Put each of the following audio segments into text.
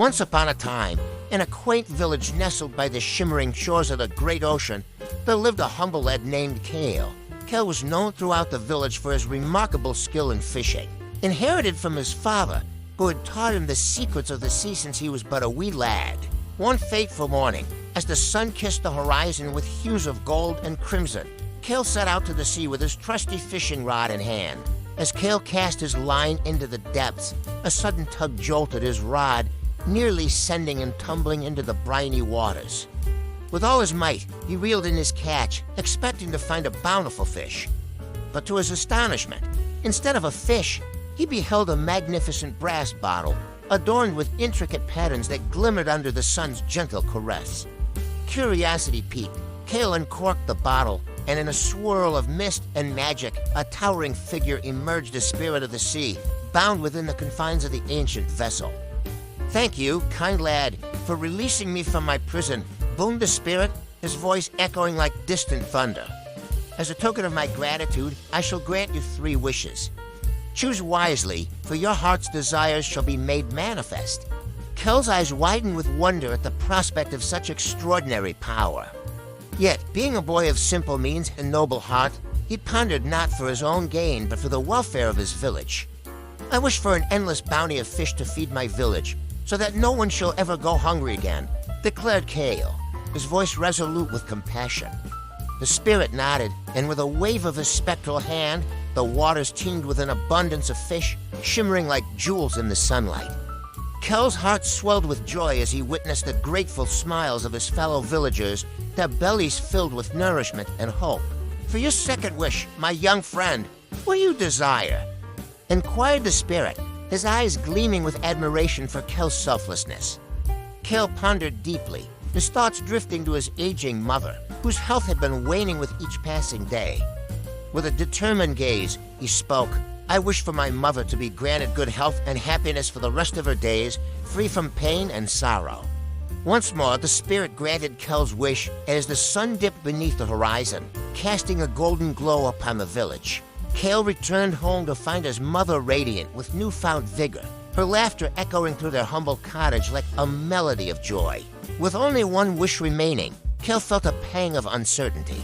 Once upon a time, in a quaint village nestled by the shimmering shores of the great ocean, there lived a humble lad named Kale. Kale was known throughout the village for his remarkable skill in fishing, inherited from his father, who had taught him the secrets of the sea since he was but a wee lad. One fateful morning, as the sun kissed the horizon with hues of gold and crimson, Kale set out to the sea with his trusty fishing rod in hand. As Kale cast his line into the depths, a sudden tug jolted his rod, nearly sending him tumbling into the briny waters. With all his might, he reeled in his catch, expecting to find a bountiful fish. But to his astonishment, instead of a fish, he beheld a magnificent brass bottle, adorned with intricate patterns that glimmered under the sun's gentle caress. Curiosity piqued, Kale uncorked the bottle, and in a swirl of mist and magic, a towering figure emerged, a spirit of the sea, bound within the confines of the ancient vessel. "Thank you, kind lad, for releasing me from my prison," boomed the spirit, his voice echoing like distant thunder. "As a token of my gratitude, I shall grant you 3 wishes. Choose wisely, for your heart's desires shall be made manifest." Kale's eyes widened with wonder at the prospect of such extraordinary power. Yet, being a boy of simple means and noble heart, he pondered not for his own gain, but for the welfare of his village. "I wish for an endless bounty of fish to feed my village, so that no one shall ever go hungry again," declared Kale, his voice resolute with compassion. The spirit nodded, and with a wave of his spectral hand, the waters teemed with an abundance of fish, shimmering like jewels in the sunlight. Kale's heart swelled with joy as he witnessed the grateful smiles of his fellow villagers, their bellies filled with nourishment and hope. "For your second wish, my young friend, what do you desire?" inquired the spirit, his eyes gleaming with admiration for Kale's selflessness. Kale pondered deeply, his thoughts drifting to his aging mother, whose health had been waning with each passing day. With a determined gaze, he spoke, "I wish for my mother to be granted good health and happiness for the rest of her days, free from pain and sorrow." Once more, the spirit granted Kale's wish as the sun dipped beneath the horizon, casting a golden glow upon the village. Kale returned home to find his mother radiant with newfound vigor, her laughter echoing through their humble cottage like a melody of joy. With only one wish remaining, Kale felt a pang of uncertainty.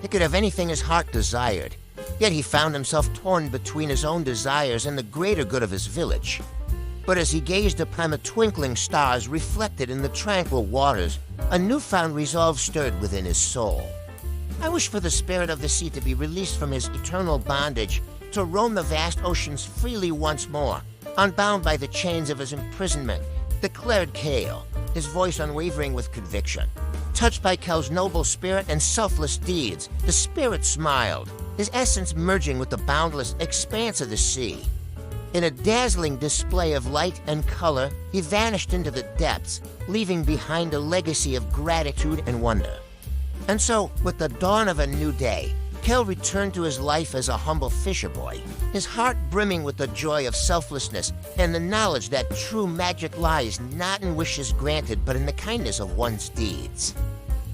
He could have anything his heart desired, yet he found himself torn between his own desires and the greater good of his village. But as he gazed upon the twinkling stars reflected in the tranquil waters, a newfound resolve stirred within his soul. "I wish for the spirit of the sea to be released from his eternal bondage, to roam the vast oceans freely once more, unbound by the chains of his imprisonment," declared Kale, his voice unwavering with conviction. Touched by Kale's noble spirit and selfless deeds, the spirit smiled, his essence merging with the boundless expanse of the sea. In a dazzling display of light and color, he vanished into the depths, leaving behind a legacy of gratitude and wonder. And so, with the dawn of a new day, Kale returned to his life as a humble fisherboy, his heart brimming with the joy of selflessness and the knowledge that true magic lies not in wishes granted but in the kindness of one's deeds.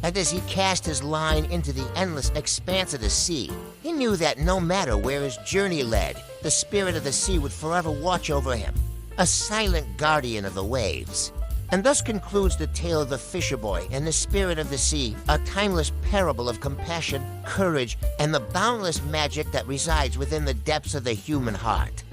And as he cast his line into the endless expanse of the sea, he knew that no matter where his journey led, the spirit of the sea would forever watch over him, a silent guardian of the waves. And thus concludes the tale of the Fisherboy and the spirit of the sea, a timeless parable of compassion, courage, and the boundless magic that resides within the depths of the human heart.